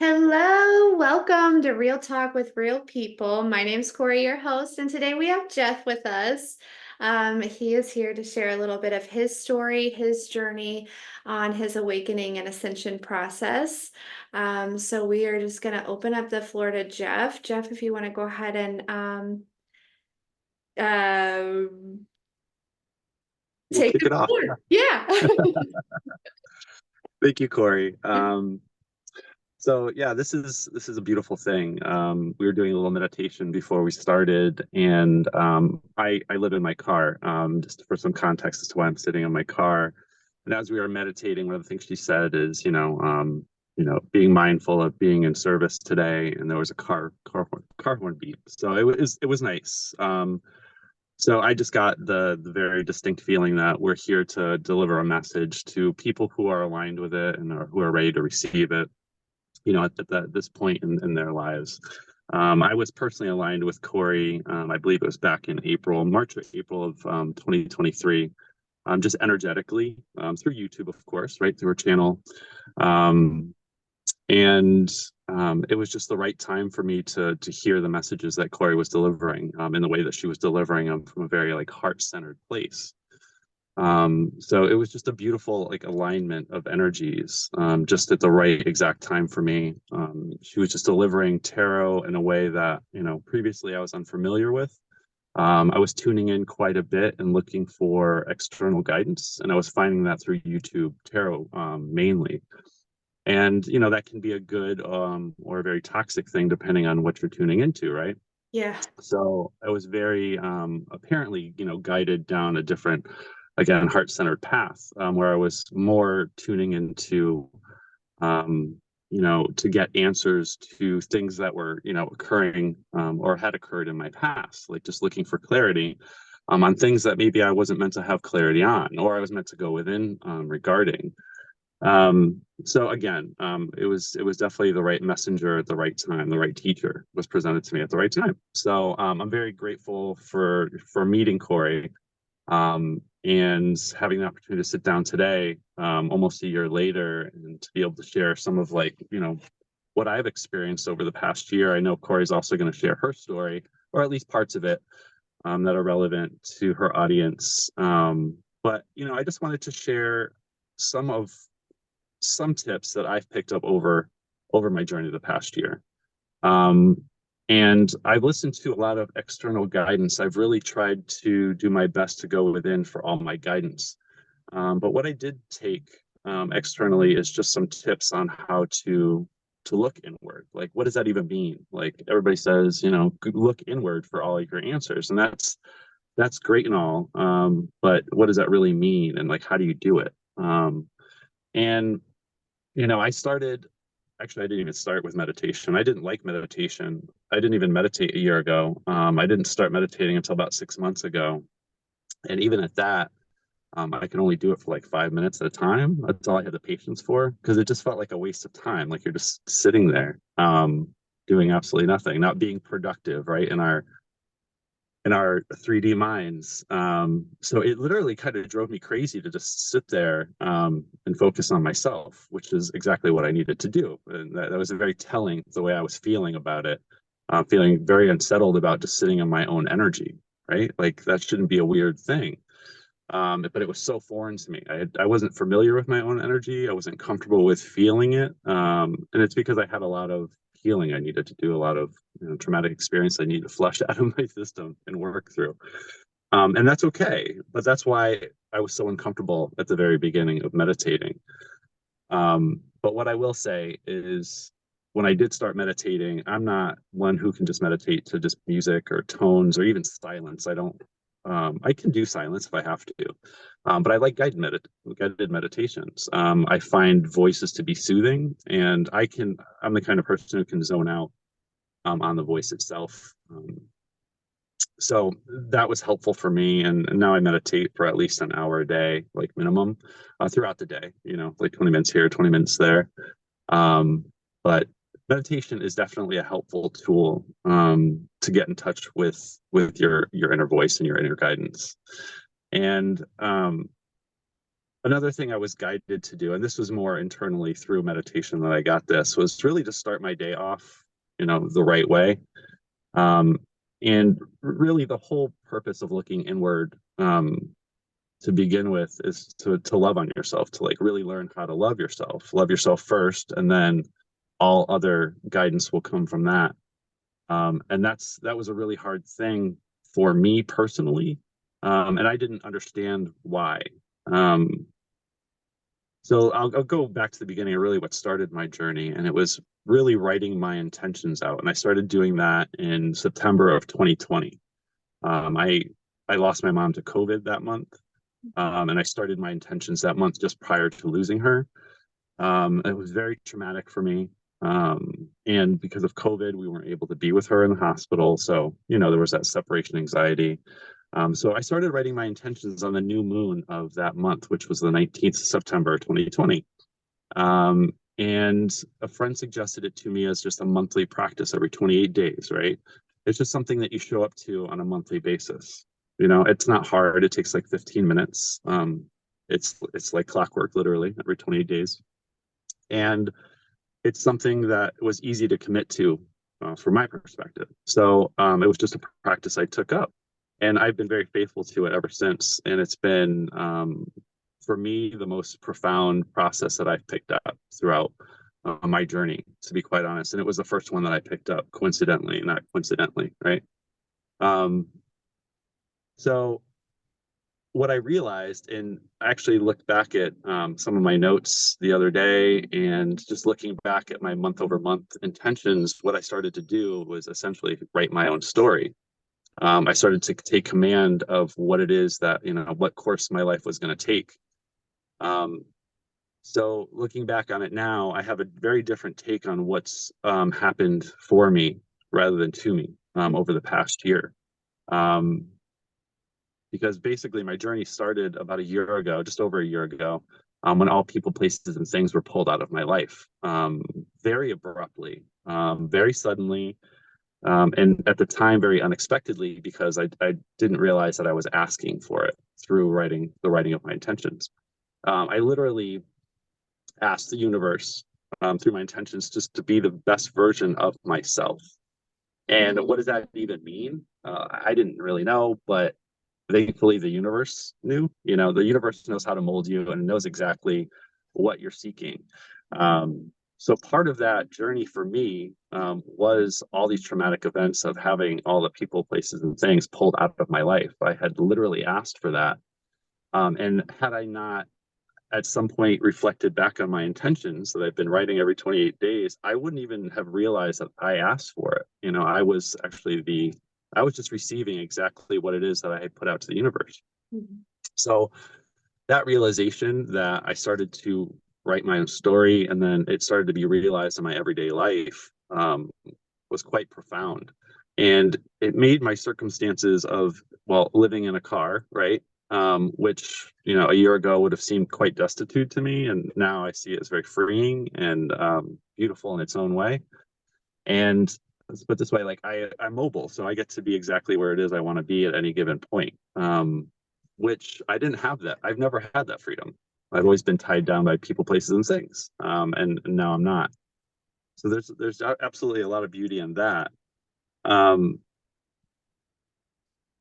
Hello, welcome to Real Talk with Real People. My name's Corey, your host, and today we have Jeff with us. He is here to share a little bit of his story, his journey on his awakening and ascension process. So we are just going to open up the floor to Jeff. Jeff, if you want to go ahead and uh, We'll take kick the it off. floor. Yeah. Thank you, Corey. So yeah, this is a beautiful thing. We were doing a little meditation before we started, and I live in my car. Just for some context as to why I'm sitting in my car. And as we were meditating, one of the things she said is, being mindful of being in service today. And there was a car horn beep, so it was nice. So I just got the very distinct feeling that we're here to deliver a message to people who are aligned with it and who are ready to receive it, at this point in their lives. I was personally aligned with Corey. I believe it was back in March or April of 2023, just energetically, through YouTube, of course, right through her channel. Um, and it was just the right time for me to hear the messages that Corey was delivering, in the way that she was delivering them, from a very like heart-centered place. So it was just a beautiful like alignment of energies, just at the right exact time for me. She was just delivering tarot in a way that, previously I was unfamiliar with. I was tuning in quite a bit and looking for external guidance, and I was finding that through YouTube tarot, mainly. And that can be a good, or a very toxic thing depending on what you're tuning into, right? Yeah. So I was very, apparently, guided down a different, again, heart-centered path, where I was more tuning into, to get answers to things that were, occurring, or had occurred in my past, like just looking for clarity, on things that maybe I wasn't meant to have clarity on, or I was meant to go within, regarding. So again, it was definitely the right messenger at the right time. The right teacher was presented to me at the right time. So I'm very grateful for meeting Corey, and having the opportunity to sit down today, almost a year later, and to be able to share some of, like, what I've experienced over the past year. I know Corey's also going to share her story, or at least parts of it, that are relevant to her audience. But I just wanted to share some of some tips that I've picked up over my journey the past year. Um, and I've listened to a lot of external guidance. I've really tried to do my best to go within for all my guidance. But what I did take, externally, is just some tips on how to look inward. Like, what does that even mean? Like, everybody says, look inward for all of your answers, and that's great and all. But what does that really mean? And like, how do you do it? And I started, actually, I didn't even start with meditation. I didn't like meditation. I didn't even meditate a year ago. I didn't start meditating until about 6 months ago. And even at that, I could only do it for like 5 minutes at a time. That's all I had the patience for, because it just felt like a waste of time. Like, you're just sitting there, doing absolutely nothing, not being productive, right? In our 3D minds. So it literally kind of drove me crazy to just sit there, and focus on myself, which is exactly what I needed to do. And that was very telling, the way I was feeling about it, feeling very unsettled about just sitting in my own energy, right? Like, that shouldn't be a weird thing. But it was so foreign to me. I wasn't familiar with my own energy. I wasn't comfortable with feeling it. And it's because I had a lot of healing I needed to do, a lot of traumatic experience I needed to flush out of my system and work through. And that's okay. But that's why I was so uncomfortable at the very beginning of meditating. But what I will say is, when I did start meditating, I'm not one who can just meditate to just music or tones or even silence. I don't. I can do silence if I have to, but I like guided meditations. I find voices to be soothing, and I'm the kind of person who can zone out, on the voice itself. So that was helpful for me, and now I meditate for at least an hour a day, like minimum, throughout the day. Like 20 minutes here, 20 minutes there. But meditation is definitely a helpful tool, to get in touch with your inner voice and your inner guidance. And another thing I was guided to do, and this was more internally through meditation that I got this, was really to start my day off, the right way. Um, and really the whole purpose of looking inward, to begin with, is to love on yourself, to like really learn how to love yourself first, and then all other guidance will come from that. And that was a really hard thing for me personally. And I didn't understand why. Um, so I'll go back to the beginning of really what started my journey, and it was really writing my intentions out. And I started doing that in September of 2020. I lost my mom to COVID that month, and I started my intentions that month just prior to losing her. It was very traumatic for me. And because of COVID, we weren't able to be with her in the hospital. So, there was that separation anxiety. So I started writing my intentions on the new moon of that month, which was the 19th of September, 2020. And a friend suggested it to me as just a monthly practice every 28 days, right? It's just something that you show up to on a monthly basis. It's not hard. It takes like 15 minutes. It's like clockwork, literally, every 28 days. And it's something that was easy to commit to, from my perspective. So it was just a practice I took up, and I've been very faithful to it ever since. And it's been, for me, the most profound process that I've picked up throughout my journey, to be quite honest. And it was the first one that I picked up coincidentally, not coincidentally, right? Um, so what I realized, and I actually looked back at some of my notes the other day, and just looking back at my month over month intentions, what I started to do was essentially write my own story. I started to take command of what it is that, what course my life was going to take. Um, so looking back on it now, I have a very different take on what's happened for me rather than to me over the past year. Um, because basically my journey started about a year ago, just over a year ago, when all people, places, and things were pulled out of my life, very abruptly, very suddenly, and at the time very unexpectedly, because I didn't realize that I was asking for it through the writing of my intentions. I literally asked the universe, through my intentions, just to be the best version of myself. And what does that even mean? I didn't really know, but thankfully the universe knew. The universe knows how to mold you and knows exactly what you're seeking. So part of that journey for me, was all these traumatic events of having all the people, places, and things pulled out of my life. I had literally asked for that. And had I not at some point reflected back on my intentions that I've been writing every 28 days, I wouldn't even have realized that I asked for it. I was just receiving exactly what it is that I had put out to the universe. Mm-hmm. So that realization that I started to write my own story, and then it started to be realized in my everyday life, was quite profound. And it made my circumstances of, well, living in a car, right? Which, a year ago would have seemed quite destitute to me. And now I see it as very freeing and beautiful in its own way. And let's put it this way, like I'm mobile, so I get to be exactly where it is I want to be at any given point, which I didn't have that. I've never had that freedom. I've always been tied down by people, places, and things. And now I'm not. So there's absolutely a lot of beauty in that.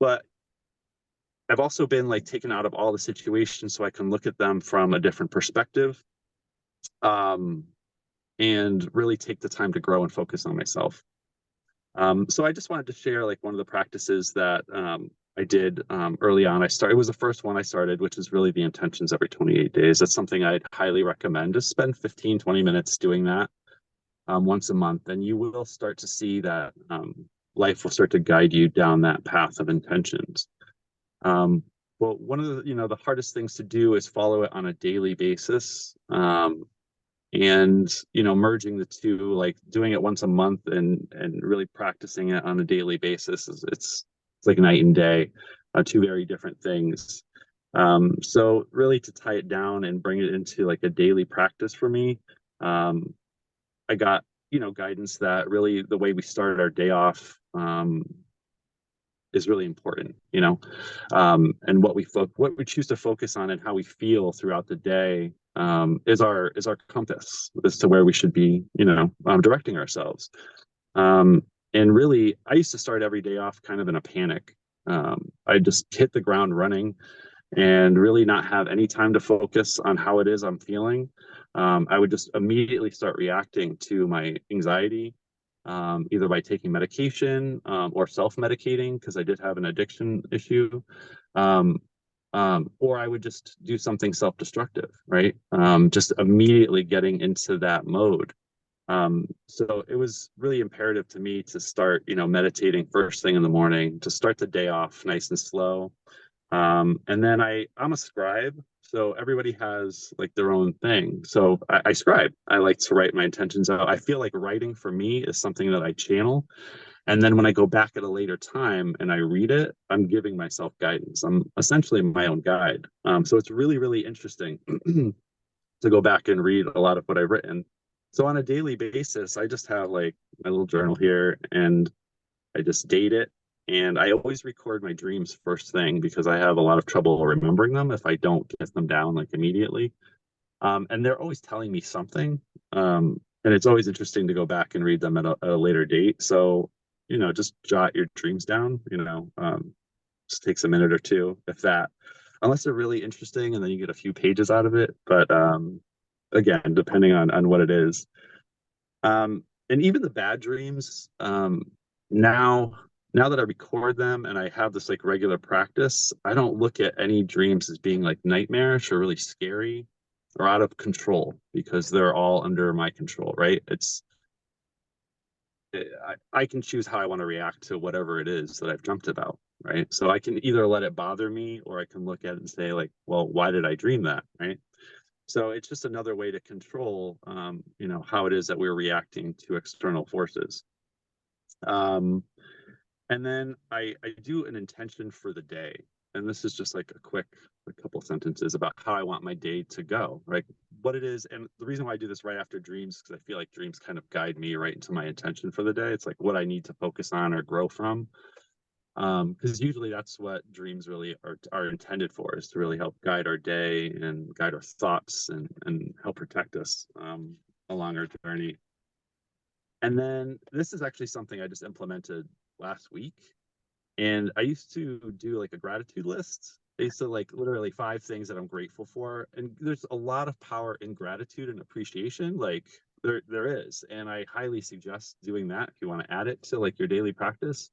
But I've also been like taken out of all the situations so I can look at them from a different perspective, um, and really take the time to grow and focus on myself. So I just wanted to share like one of the practices that I did early on. It was the first one I started, which is really the intentions every 28 days. That's something I'd highly recommend. Just spend 15, 20 minutes doing that once a month, and you will start to see that life will start to guide you down that path of intentions. Well, one of the hardest things to do is follow it on a daily basis. And merging the two, like doing it once a month and really practicing it on a daily basis, it's like night and day, two very different things. So really, to tie it down and bring it into like a daily practice for me, I got guidance that really the way we started our day off, is really important, and what we choose to focus on and how we feel throughout the day is our compass as to where we should be, directing ourselves. Um, and really, I used to start every day off kind of in a panic. I just hit the ground running and really not have any time to focus on how it is I'm feeling. I would just immediately start reacting to my anxiety, either by taking medication or self-medicating because I did have an addiction issue, um, or I would just do something self-destructive, right? Just immediately getting into that mode. So it was really imperative to me to start, meditating first thing in the morning, to start the day off nice and slow. And then I'm a scribe, so everybody has like their own thing. So I scribe. I like to write my intentions out. I feel like writing for me is something that I channel. And then when I go back at a later time and I read it, I'm giving myself guidance. I'm essentially my own guide. So it's really, really interesting to go back and read a lot of what I've written. So on a daily basis, I just have like my little journal here and I just date it. And I always record my dreams first thing because I have a lot of trouble remembering them if I don't get them down like immediately. And they're always telling me something. And it's always interesting to go back and read them at a later date. So, just jot your dreams down, just takes a minute or two, if that, unless they're really interesting and then you get a few pages out of it. But again, depending on what it is. And even the bad dreams, now now that I record them and I have this like regular practice, I don't look at any dreams as being like nightmarish or really scary or out of control because they're all under my control, right? I can choose how I want to react to whatever it is that I've dreamt about, right? So I can either let it bother me or I can look at it and say like, well, why did I dream that, right? So it's just another way to control, how it is that we're reacting to external forces. Um, and then I do an intention for the day. And this is just like a couple sentences about how I want my day to go, right? What it is. And the reason why I do this right after dreams, because I feel like dreams kind of guide me right into my intention for the day. It's like what I need to focus on or grow from. Because usually that's what dreams really are intended for, is to really help guide our day and guide our thoughts and help protect us along our journey. And then this is actually something I just implemented last week. And I used to do like a gratitude list. I used to like literally 5 things that I'm grateful for. And there's a lot of power in gratitude and appreciation. Like there is. And I highly suggest doing that if you want to add it to like your daily practice.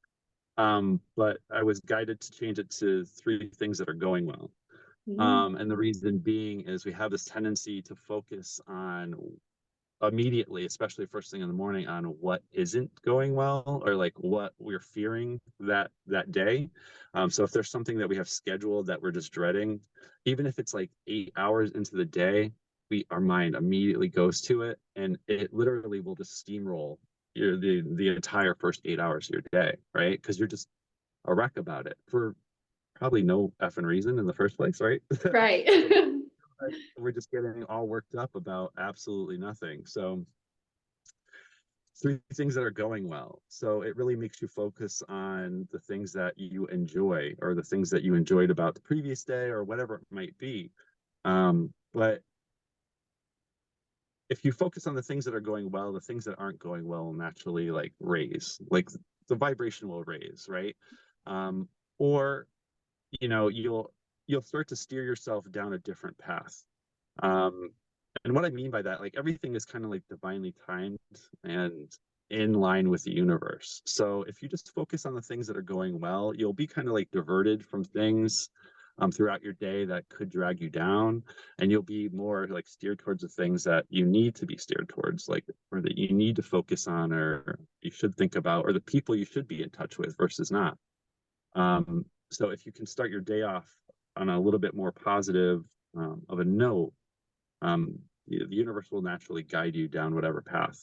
But I was guided to change it to 3 things that are going well. Mm. And the reason being is we have this tendency to focus on immediately, especially first thing in the morning, on what isn't going well or like what we're fearing that day. So if there's something that we have scheduled that we're just dreading, even if it's like 8 hours into the day, our mind immediately goes to it, and it literally will just steamroll the entire first 8 hours of your day, right? Because you're just a wreck about it for probably no effing reason in the first place, right? Right. So we're just getting all worked up about absolutely nothing. So 3 things that are going well. So it really makes you focus on the things that you enjoy or the things that you enjoyed about the previous day or whatever it might be. But if you focus on the things that are going well, the things that aren't going well will naturally like raise, like the vibration will raise, right? Or you'll start to steer yourself down a different path. Um, and what I mean by that, like everything is kind of like divinely timed and in line with the universe. So if you just focus on the things that are going well, you'll be kind of like diverted from things throughout your day that could drag you down, and you'll be more like steered towards the things that you need to be steered towards, like or that you need to focus on, or you should think about, or the people you should be in touch with versus not. So if you can start your day off on a little bit more positive of a note, um, the universe will naturally guide you down whatever path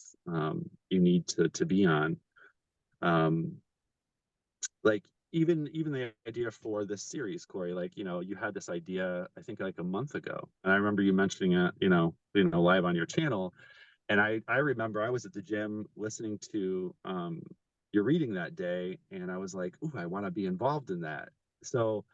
you need to be on. Um, like even the idea for this series, Corey, like you had this idea I think like a month ago, and I remember you mentioning it, live on your channel, and I remember I was at the gym listening to your reading that day. And I was like, ooh, I want to be involved in that. So,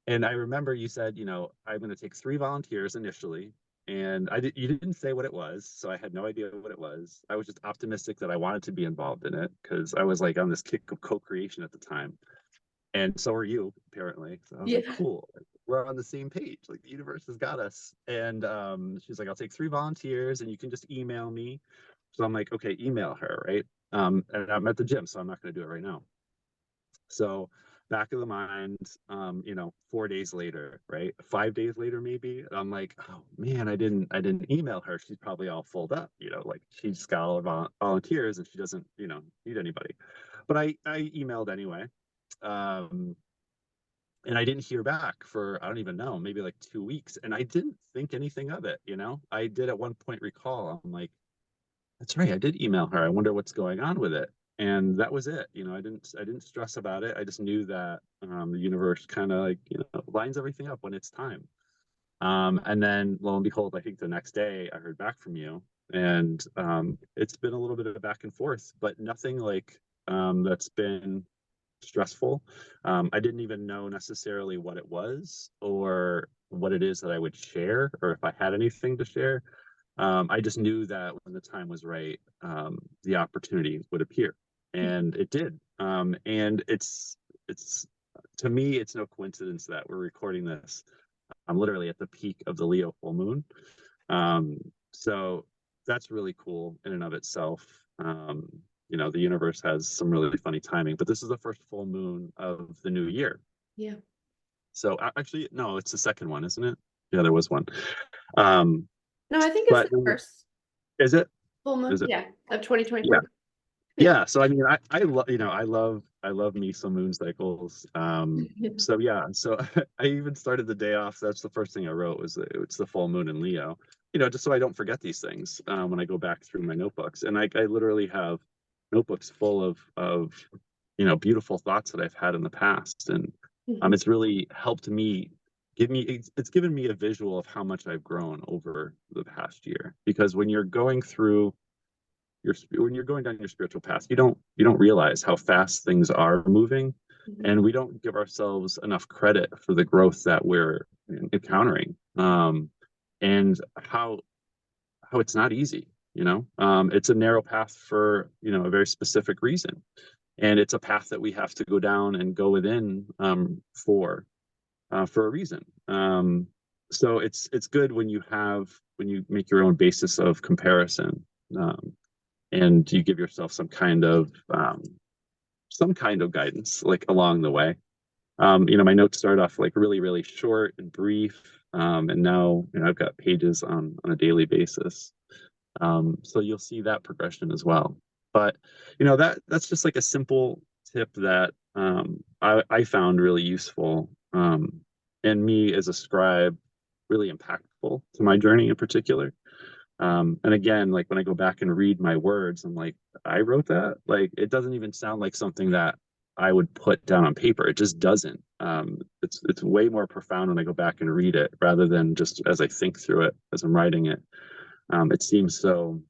and I remember you said, I'm going to take 3 volunteers initially. And you didn't say what it was, so I had no idea what it was. I was just optimistic that I wanted to be involved in it because I was like on this kick of co-creation at the time, and so are you apparently. So I was like, Yeah. cool, we're on the same page. Like the universe has got us. And she's like, I'll take 3 volunteers, and you can just email me. So I'm like, okay, email her, right? And I'm at the gym, so I'm not going to do it right now. So back of the mind, 4 days later, right? 5 days later, maybe, I'm like, oh man, I didn't email her. She's probably all full up, like she's got all her volunteers and she doesn't, need anybody. But I emailed anyway. Um, and I didn't hear back for, I don't even know, maybe like 2 weeks. And I didn't think anything of it. I did at one point recall, I'm like, that's right, I did email her. I wonder what's going on with it. And that was it. I didn't stress about it. I just knew that the universe kind of like, lines everything up when it's time. And then lo and behold, I think the next day I heard back from you. And it's been a little bit of a back and forth, but nothing like that's been stressful. I didn't even know necessarily what it was or what it is that I would share or if I had anything to share. I just knew that when the time was right, the opportunity would appear, and it did. And it's to me, it's no coincidence that we're recording this. I'm literally at the peak of the Leo full moon, um, so that's really cool in and of itself. The universe has some really funny timing, but this is the first full moon of the new year. Yeah. So actually, no, it's the second one, isn't it? Yeah, there was one. Um, No, I think it's but the first is it? full moon, Is it? yeah, of 2024. Yeah. Yeah. Yeah. So I mean, I love, I love me some moon cycles. So yeah. So I even started the day off. That's the first thing I wrote was that it's the full moon in Leo. Just so I don't forget these things when I go back through my notebooks. And I literally have notebooks full of beautiful thoughts that I've had in the past, and Mhm. it's really helped me. It's given me a visual of how much I've grown over the past year. Because when you're going down your spiritual path, you don't realize how fast things are moving, Mhm. and we don't give ourselves enough credit for the growth that we're encountering, and how it's not easy. It's a narrow path for a very specific reason, and it's a path that we have to go down and go within for a reason. So it's good when you make your own basis of comparison. And you give yourself some kind of guidance like along the way. My notes start off like really really short and brief, and now I've got pages on a daily basis. So you'll see that progression as well. But that's just like a simple tip that I found really useful, and me as a scribe really impactful to my journey in particular. And again, like when I go back and read my words, I'm like, I wrote that. Like it doesn't even sound like something that I would put down on paper. It just doesn't. It's way more profound when I go back and read it rather than just as I think through it as I'm writing it. It seems so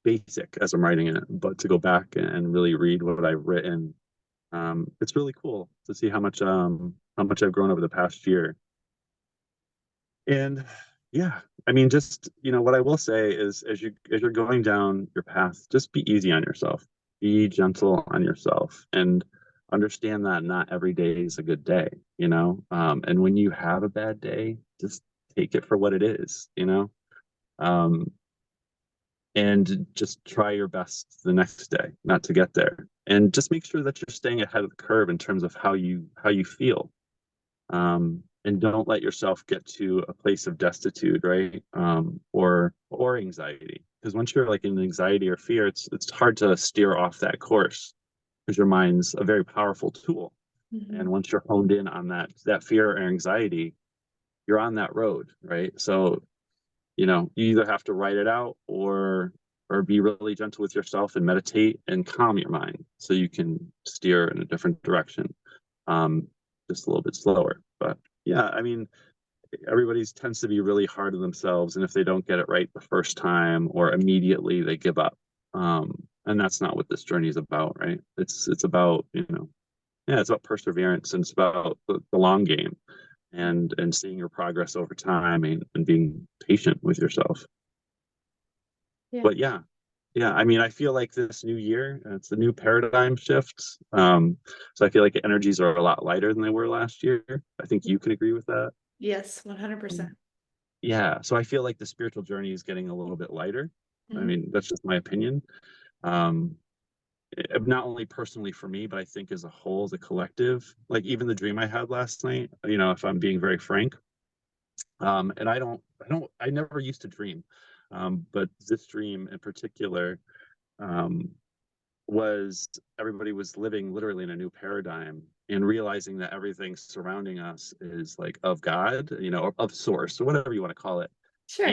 basic as I'm writing it, but to go back and really read what I've written, it's really cool to see how much I've grown over the past year. And yeah, I mean, just what I will say is, as you're going down your path, just be easy on yourself, be gentle on yourself, and understand that not every day is a good day. And when you have a bad day, just take it for what it is. Um, and just try your best the next day not to get there, and just make sure that you're staying ahead of the curve in terms of how you feel, and don't let yourself get to a place of destitute, right? Or anxiety, because once you're like in anxiety or fear, it's hard to steer off that course because your mind's a very powerful tool, and Mhm. once you're honed in on that fear or anxiety, you're on that road, right? So you either have to write it out or be really gentle with yourself and meditate and calm your mind so you can steer in a different direction, um, just a little bit slower. But yeah, I mean, everybody tends to be really hard on themselves, and if they don't get it right the first time or immediately, they give up. And that's not what this journey is about, right? It's about, yeah, it's about perseverance, and it's about the long game, and seeing your progress over time, and being patient with yourself. Yeah. But yeah, yeah, I mean, I feel like this new year, it's a new paradigm shift. So I feel like energies are a lot lighter than they were last year. I think you can agree with that. Yes, 100%. Um, yeah, so I feel like the spiritual journey is getting a little bit lighter. I Mhm. mean, that's just my opinion. Um, not only personally for me, but I think as a whole, as a collective, like even the dream I had last night, if I'm being very frank, and I never used to dream, but this dream in particular, um, was everybody was living literally in a new paradigm, and realizing that everything surrounding us is like of God, or of source, or whatever you want to call it. Sure.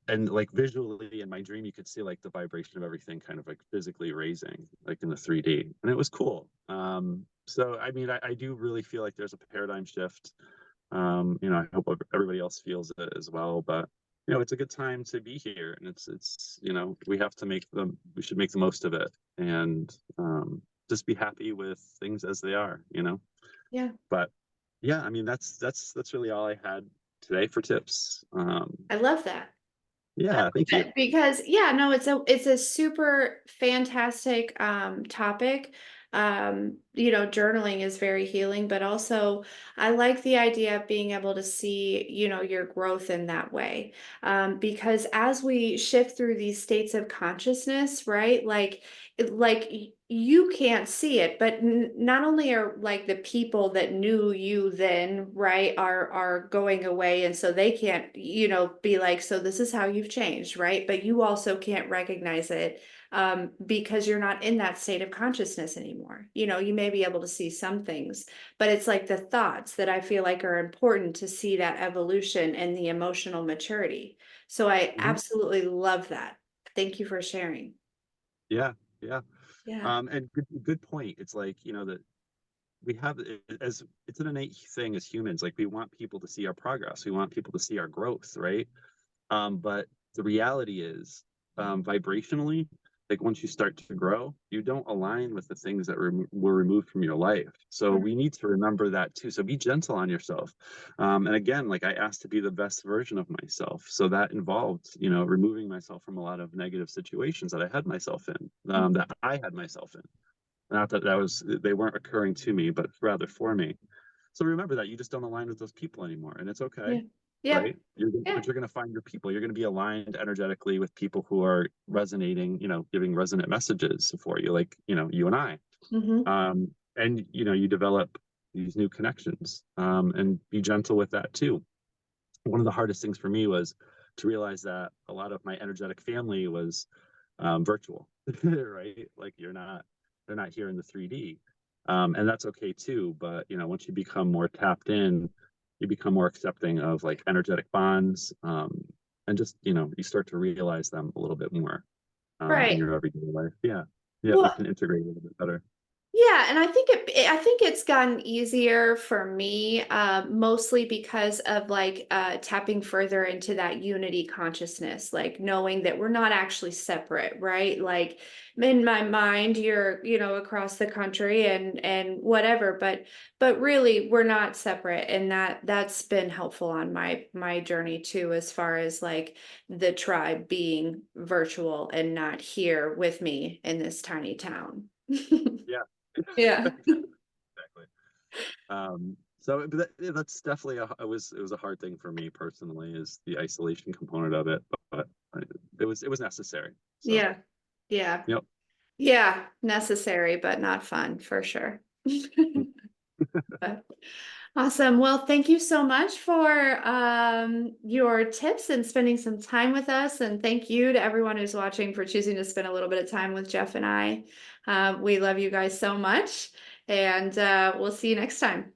And like visually in my dream, you could see like the vibration of everything kind of like physically raising, like in the 3D, and it was cool. So I mean, I do really feel like there's a paradigm shift. I hope everybody else feels it as well. But it's a good time to be here, and it's we should make the most of it, and just be happy with things as they are. Yeah. But yeah, I mean, that's really all I had today for tips. I love that. Yeah, thank you. Good, because yeah, no, it's a super fantastic topic. Journaling is very healing, but also I like the idea of being able to see, your growth in that way. Because as we shift through these states of consciousness, right? You can't see it, but not only are like the people that knew you then, right, are going away, and so they can't, be like, so this is how you've changed, right? But you also can't recognize it because you're not in that state of consciousness anymore. You may be able to see some things, but it's like the thoughts that I feel like are important to see that evolution and the emotional maturity. So I Mhm. absolutely love that. Thank you for sharing. Yeah, yeah. Yeah. And good point. It's like, that we have as it's an innate thing as humans. Like we want people to see our progress. We want people to see our growth, right? But the reality is, vibrationally, like once you start to grow, you don't align with the things that were removed from your life. So we need to remember that too. So be gentle on yourself. And again, like I asked to be the best version of myself. So that involved, removing myself from a lot of negative situations that I had myself in, that I had myself in. Not that they weren't occurring to me, but rather for me. So remember that you just don't align with those people anymore, and it's okay, Yeah. Yeah. right? Yeah. But you're going to find your people. You're going to be aligned energetically with people who are resonating, giving resonant messages for you, like you and I. Hmm. And you develop these new connections, and be gentle with that too. One of the hardest things for me was to realize that a lot of my energetic family was virtual, right? Like they're not here in the 3D, and that's okay too. But once you become more tapped in, you become more accepting of like energetic bonds, and just you start to realize them a little bit more in Right. your everyday life. Yeah, yeah, you Well, can integrate a little bit better. yeah, and I think it's gotten easier for me, mostly because of like tapping further into that unity consciousness, like knowing that we're not actually separate, right? Like in my mind, you're, across the country and whatever, but really we're not separate, and that's been helpful on my journey too, as far as like the tribe being virtual and not here with me in this tiny town. Yeah. Yeah. Exactly. So but yeah, that's definitely it was a hard thing for me personally, is the isolation component of it, but it was necessary. So Yeah. Yeah. yep. Yeah. Necessary, but not fun for sure. But awesome. Well, thank you so much for your tips and spending some time with us. And thank you to everyone who's watching for choosing to spend a little bit of time with Jeff and I. We love you guys so much. And we'll see you next time.